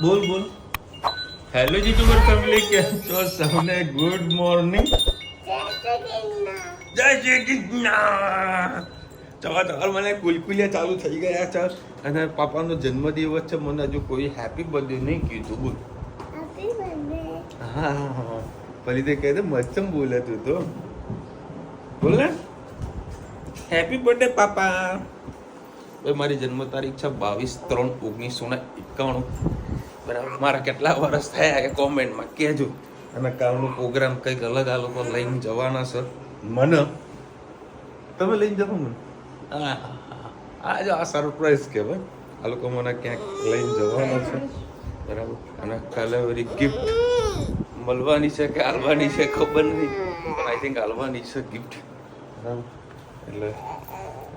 બોલ બોલ. Hello YouTuber family, કેમ છો સૌને? Good morning. જય શ્રી કૃષ્ણ. ચલો મને કુલકુલિયા ચાલુ થઈ ગયા છે અને પાપાનો જન્મદિવસ છે. મને હજુ કોઈ હેપી બર્થડે નહીં કીધું. બોલ. હા હા હા. પછી તે કહે મચ્છમ બોલે તું તો. બોલ ને. હેપી બર્થડે પાપા. મારી જન્મ તારીખ છે 22/3/1991. બરાબર. મારા કેટલા વર્ષ થયા એ કોમેન્ટમાં કહેજો. અને કાલનો પ્રોગ્રામ કંઈક અલગ આ લોકો લઈને જવાના છે. મને તમે લઈને જાઓ મને. હા હા જો આ સરપ્રાઈઝ કહેવાય. આ લોકો મને ક્યાંક લઈને જવાના છે. બરાબર. અને કાલે વળી ગિફ્ટ મળવાની છે કે આલવાની છે ખબર નહીં, પણ આઈ થિંક આલવાની છે ગિફ્ટ. બરાબર. એટલે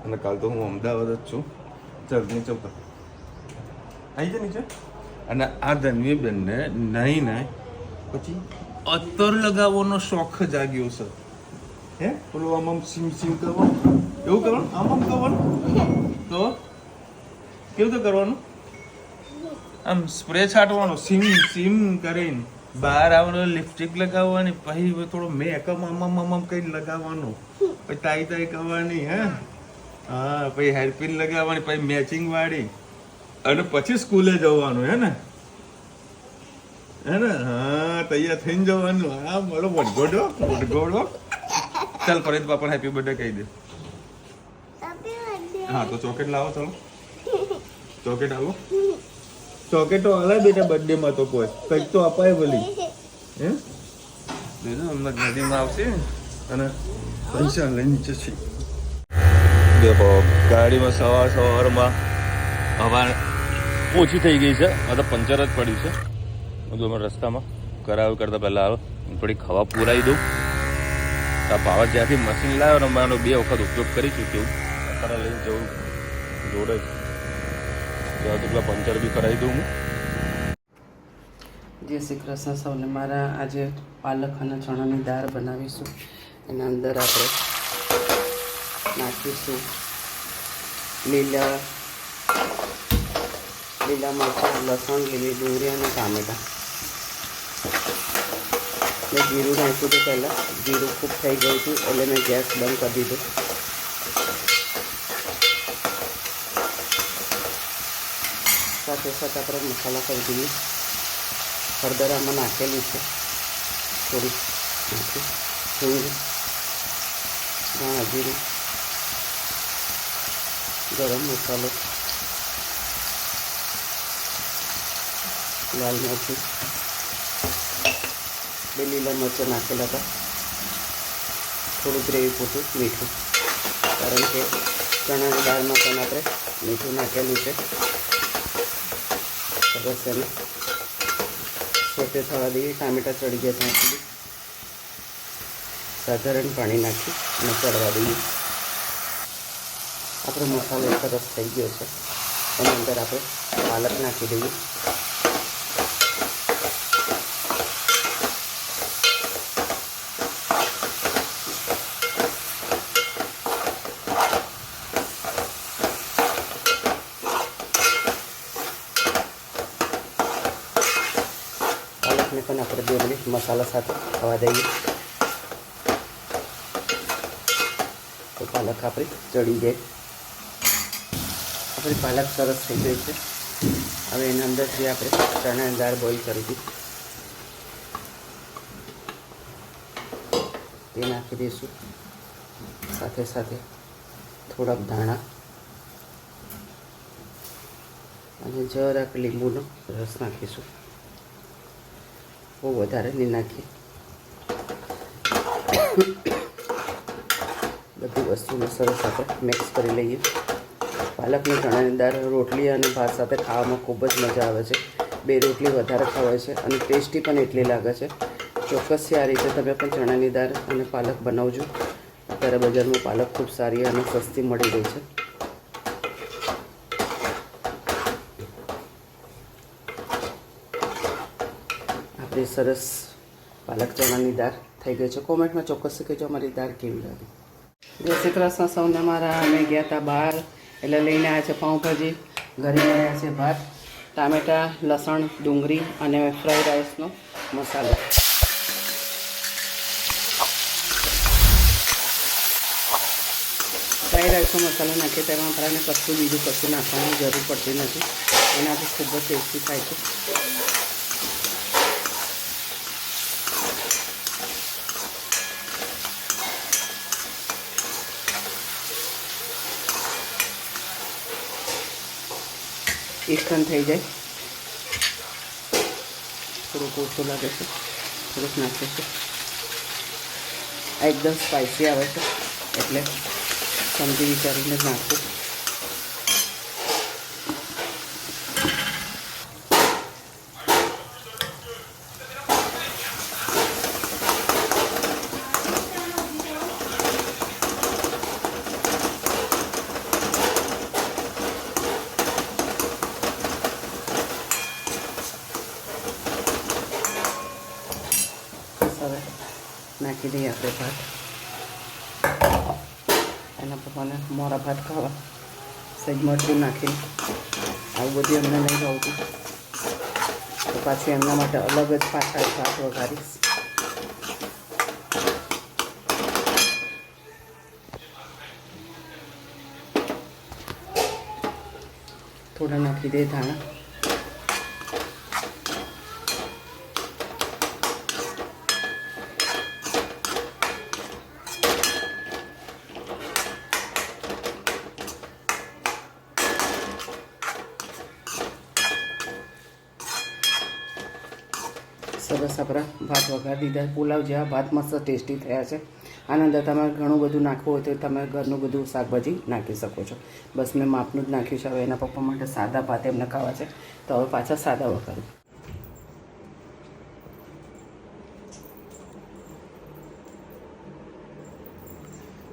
અને કાલ તો હું અમદાવાદ જ છું. ચાલ નીચે ઉપર આવી જાય નીચે. અને આ ધનવી બેનને નહીં ને પછી અત્તર લગાવવાનો શોખ જાગ્યો છે. હે પેલું આમ સીમ સીમ કરવાનું, એવું કરવાનું, આમ કરવાનું. તો કેવું તો કરવાનું? આમ સ્પ્રે છાંટવાનો સીમ સીમ કરીને બહાર આવવાનો, લિપસ્ટિક લગાવવાની, પછી થોડો મેકઅપ આમ કઈ લગાવવાનું, પછી તાઈ તાઈ કરવાની. હે હા, પછી હેરપિન લગાવવાની, પછી મેચિંગ વાળી, અને પછી સ્કૂલે જવાનું. હે ને હા, તૈયાર થઈને જવાનું. હા બોલો વટગોડો વટગોડો. ચાલ ફરીદ બાપા હેપી બર્થડે કહી દે. હા તો ચોકેટ લાવો. ચાલો ચોકેટ આવો. ચોકેટો હાલે બેટા બર્થડે માં તો કોઈ કંઈક તો અપાય ભલી. હે બીજું હમણાં નદીમાં આવશે અને પૈસા લઈને જશે. દેખો ગાડીમાં સવારમાં હવા ઓછી થઈ ગઈ છે. આ તો પંચર જ પડ્યું છે. બધું અમે રસ્તામાં કરાવ કરતાં પહેલાં આવે થોડીક હવા પુરાવી દઉં. આ પાવર જ્યાંથી મશીન લાવ્યો ને અમે આનો 2 વખત ઉપયોગ કરી ચૂક્યું. અત્યારે લઈને જવું જોડે ત્યાં તો પેલા પંચર બી કરાવી દઉં હું. જય શ્રી કૃષ્ણ સૌને. મારા આજે પાલક અને ચણાની દાળ બનાવીશું. એના અંદર આપણે નાખીશું લીલા મરચાં, લસણ, લીલી ડુંગળી અને ટામેટાં. મેં જીરું નાખ્યું હતું પહેલાં. જીરું ખૂબ થઈ ગયું હતું એટલે મેં ગેસ બંધ કરી દીધો. સાથે સાથે આપણે મસાલા કરી દઈએ. હળદર આમાં નાખેલી છે થોડી, નાખી હિંગ, ધાણા જીરું, ગરમ મસાલો, લાલ મરચું, 2 લીલા મરચાં નાખેલા હતા, થોડું ગ્રેવી પૂરતું મીઠું, કારણ કે ચણાની દાળમાં પણ આપણે મીઠું નાખેલું છે. સરસ એને સોતે થવા દઈએ. ટામેટાં ચડી ગયા ત્યાં સુધી સાધારણ પાણી નાખી અને ચડવા દઈએ. આપણો મસાલો સરસ થઈ ગયો છે. એની અંદર આપણે પાલક નાખી દઈએ. પાલકને પણ આપણે 2 મિનિટ મસાલા સાથે થવા દઈએ. તો પાલક આપણી ચડી જાય. આપણી પાલક સરસ થઈ ગઈ છે. હવે એના અંદર જે આપણે ચણાની દાળ બોઇલ કરી હતી તે નાખી દઈશું. સાથે સાથે થોડાક ધાણા અને જરાક લીંબુનો રસ નાખીશું. બહુ વધારે નહીં નાખીએ. બધી વસ્તુને સરસ આપણે મિક્સ કરી લઈએ. પાલકની ચણાની દાળ રોટલી અને ભાત સાથે ખાવામાં ખૂબ જ મજા આવે છે. 2 રોટલી વધારે ખવાય છે અને ટેસ્ટી પણ એટલી લાગે છે. ચોક્કસથી આ રીતે તમે પણ ચણાની દાળ અને પાલક બનાવજો. અત્યારે બજારમાં પાલક ખૂબ સારી અને સસ્તી મળી રહી છે. આપણી સરસ પાલક ચણાની દાળ થઈ ગઈ છે. કોમેન્ટમાં ચોક્કસ કહેજો અમારી દાળ કેવી લાગી. જય શ્રી કૃષ્ણ સૌને. મારા અમે ગયા હતા બહાર એટલે લઈને આવ્યા છે પાઉંભાજી, ઘરે આવ્યા છે ભાત ટામેટાં, લસણ, ડુંગળી અને ફ્રાઈડ રાઈસનો મસાલો. ફ્રાઈડ રાઈસનો મસાલો નાખીએ તેમાં આપણને કશું બીજું કશું નાખવાની જરૂર પડતી નથી. એનાથી ખૂબ જ ટેસ્ટી થાય છે. એકઠણ થઈ જાય, થોડુંક ઓછું લાગે છે, થોડુંક નાખીશું. આ એકદમ સ્પાઇસી આવે છે એટલે સમજી વિચારીને જ નાખવું. હવે નાખી દઈએ આપણે ભાત. એના પપ્પાને મોરા ભાત ખાવા સહેજ મરચું નાખીને આવું બધું એમને નહીં ભાવતું તો પાછું એમના માટે અલગ જ પાછા ભાત વઘારીશ. થોડા નાખી દઈએ ધાણા. સરસ આપણા ભાત વઘારી દીધા. પુલાવ જેવા ભાત મસ્ત ટેસ્ટી થયા છે. આના અંદર તમે ઘણું બધું નાખવું હોય તો તમે ઘરનું બધું શાકભાજી નાખી શકો છો. બસ મેં માપનું જ નાખ્યું છે. હવે એના પપ્પા માટે સાદા ભાત એમને ખાવા છે તો હવે પાછા સાદા વઘારું.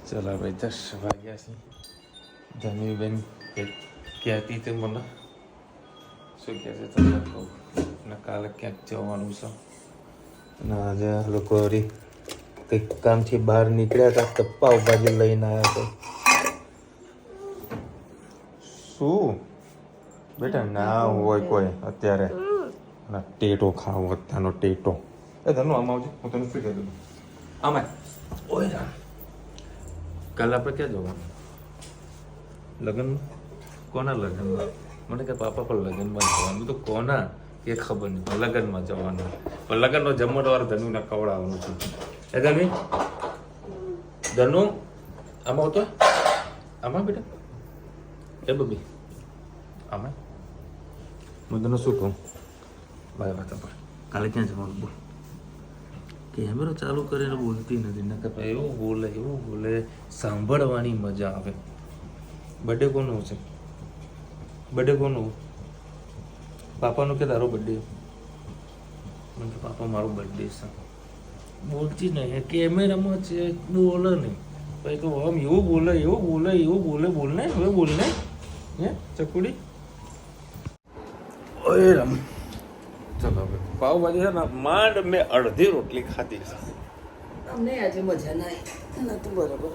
ચલો ભાઈ 10 વાગ્યા છે. ધનવીબેન કહેતી હતી મને શું કહે છે તમને કહું ને કાલે ક્યાંક જવાનું છે અને આજે લોકો કંઈક કામથી બહાર નીકળ્યા હતા તો પાવભાજી લઈને આવ્યા તો શું બેટા ના હોય કોઈ અત્યારે ના ટેટો ખાવો અત્યારનો ટેટો એ ધનુ આમાં આવજો હું તને શું કહી દઉં આમાં ઓય કાલે આપણે ક્યાં જવાનું લગ્ન કોના લગ્નમાં મને કે પાપા પણ લગ્નમાં જવાનું તો કોના એ ખબર નહીં પણ લગ્નમાં જવાનું પણ લગ્નનો જમણવાર ધનુને ખવડાવવાનું છું એ ધનવી ધનુ આમાં આવતો આમાં બેટા એ બબી આમાં હું તને શું કહું ભાઈ વાત પર કાલે ક્યાં જવાનું બોલ કેમેરો ચાલુ કરીને બોલતી નથી ને કે ભાઈ એવું બોલે સાંભળવાની મજા આવે બર્થડે કોનું છે બર્થડે કોનું પાપાનું કે તારો બર્થડે મને કે પાપા મારો બર્થડે છે બોલતી નહીં કેમેરામાં છે બોલે નહીં ભાઈ તો આમ એવું બોલે બોલને હવે બોલને હે ચકુડી ઓય રમ ચલો હવે પાવભાજી છે ને માંડ મેં અડધી રોટલી ખાધી છે અમને આજે મજા ના આવી નતું બરાબર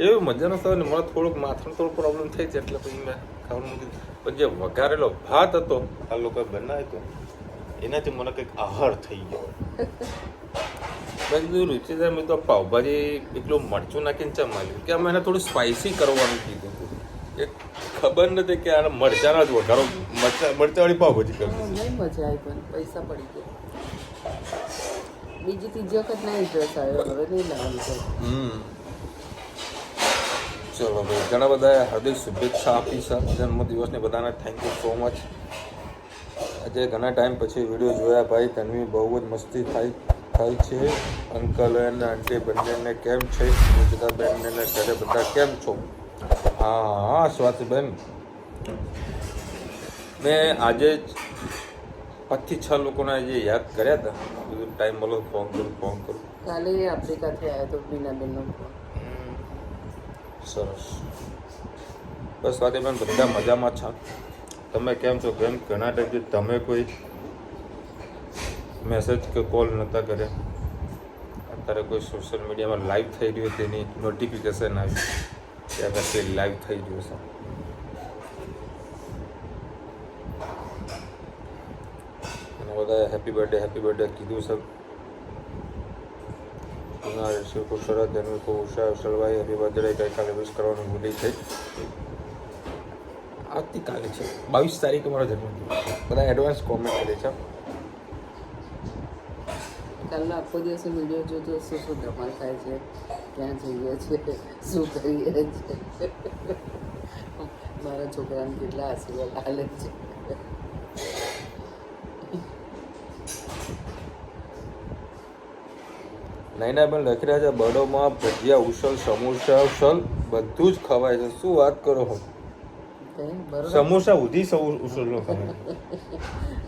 એવી મજા ન થયો ને મને થોડુંક માથાનો થોડો પ્રોબ્લેમ થઈ છે એટલે પછી મેં ખાવાનું મૂકી પણ જે વઘારેલો ભાત હતો આ લોકોએ બનાવ્યો હતો એનાથી મને કંઈક આહાર થઈ ગયો મેં કીધું રૂચિદાર મેં તો પાવભાજી એટલું મરચું નાખીને ચમાલ્યું કે અમે એને થોડું સ્પાઇસી કરવાનું કીધું હતું એ ખબર નથી કે આને મરચાના જ વઘારો મરચાવાળી પાવભાજી કરી નહીં મજા આવી પણ પૈસા પડી ગયા બીજી ત્રીજી વખત ના ઇન્ટરેસ્ટ આવ્યો હવે નહીં લાવવાનું ચલો ભાઈ ઘણા બધા હાર્દિક શુભેચ્છા આપી છે જન્મદિવસને બધાને થેન્ક યુ સો મચ આજે ઘણા ટાઈમ પછી વિડીયો જોયા ભાઈ તન્વી બહુ જ મસ્તી થાય છે અંકલ અને આંટી બંનેને કેમ છે બધા બેનને ઘરે બધા કેમ છો હા સ્વાતિબેન મેં આજે જ 5 થી 6 લોકોને જે યાદ કર્યા હતા બધું ટાઈમ મળો ફોન કરું કાલે આફ્રિકાથી આવ્યો તો બીનાબેનનો ફોન સરસ બસ સ્વાતિબેન બધા મજામાં છે તમે કેમ છો બેન ઘણા ટાઈમથી તમે કોઈ મેસેજ કે કોલ નહોતા કર્યા અત્યારે કોઈ સોશિયલ મીડિયામાં લાઈવ થઈ રહ્યું તેની નોટિફિકેશન આવી ત્યાં પછી લાઈવ થઈ ગયું છે બધાએ હેપી બર્થડે કીધું સર ખૂબ સરસ તેનું ખૂબ ઉષા ઉછળવાઈ હેપી બર્થડે ગઈકાલે વિશ કરવાનું ભૂલી થઈ આવતીકાલે છે 22 તારીખે મારો જન્મદિવસ બધા એડવાન્સ કોમેન્ટ કરી છે કાલનો આખો દિવસ વિડીયો જોજો શું શું ધમાલ થાય છે ક્યાં જઈએ છીએ શું કરીએ છીએ મારા છોકરાને કેટલા આશીર્વાદ હાલે છે નૈનાબેન લખી રહ્યા છે બડોમાં ભજીયા ઉસળ સમોસા ઉસળ બધું જ ખવાય છે શું વાત કરો હો બરોબર સમોસા ઉધી ઉસળનો ખવાય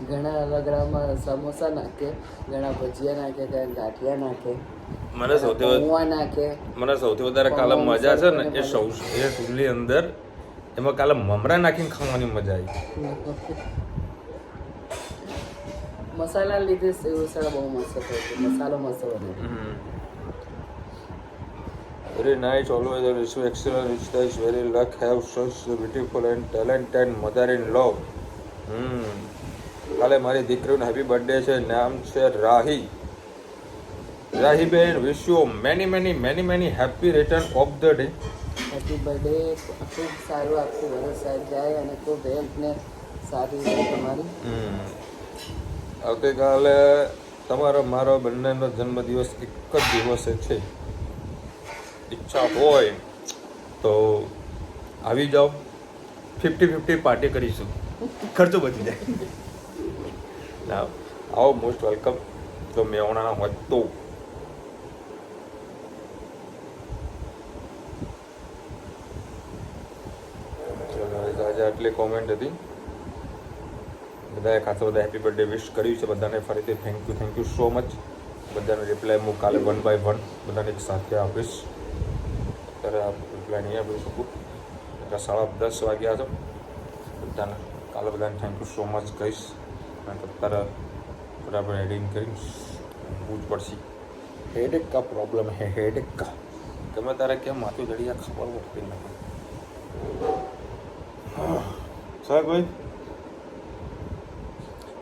ઘણા રગડામાં સમોસા નાખે ઘણા ભજીયા નાખે ઘણા ગાંઠિયા નાખે મને સૌથી પૌવા નાખે મને સૌથી વધારે કાલે મજા છે ને એ સૌની અંદર એમાં કાલે મમરા નાખીને ખાવાની મજા આવી મસાલા લીધે સેવ ઉસળ બહુ મસ્ત થાય છે મસાલો મસ્ત બને Very nice, always a rich, excellent, rich dish, very luck, have such beautiful and talented mother-in-law. કાલે મારી દીકરીનું હેપી બર્થડે છે નામ છે રાહીબેન wish you many happy return of the day happy birthday ખૂબ સારું આખું વરસ જાય અને ખૂબ હેલ્થ ને સારી રહે તમારી આવતીકાલે તમારો મારો બંનેનો જન્મદિવસ એક જ દિવસે છે ઈચ્છા હોય તો આવી જાઓ 50-50 પાર્ટી કરીશું ખર્ચો બચી જાય ના આવો મોસ્ટ વેલકમ તો મેવણાના હોય તો આજે આટલી કોમેન્ટ હતી બધાએ ખાસ બધા હેપી બર્થડે વિશ કર્યું છે બધાને ફરીથી થેન્ક યુ સો મચ બધાનો રિપ્લાય હું કાલે 1 by 1 બધાને એક સાથે આપીશ અત્યારે આ રિપ્લાય નહીં આપી શકું એટલે 10:30 વાગ્યા છે બધાને કાલે બધાને થેન્ક યુ સો મચ કહીશ અને અત્યારે બરાબર એડિંગ કરીશ પૂછ પડશે હેડેક કા પ્રોબ્લેમ હે હેડેક કા ગમે તારે કેમ માથું જડી આ ખબર પડતી નથી સર કોઈ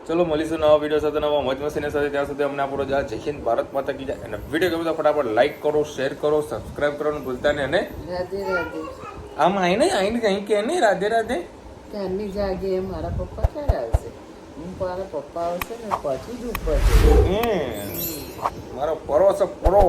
ચલો મળીશું નવા વિડીયો સાથે નવા મોજ મસ્તીની સાથે ત્યાં સુધી અમને આપણો જય હિન્દ ભારત માતા કી જય અને વિડીયો ગમે તો ફટાફટ લાઈક કરો શેર કરો સબસ્ક્રાઇબ કરવાનું ભૂલતા નહીં અને રાધે રાધે આમ આઈને કંઈ કે નહીં રાધે રાધે ક્યારની જાગે મારા પપ્પા ક્યારે આવશે મારા પપ્પા આવશે ને પછી જ ઉપર મારો પરો છે પરો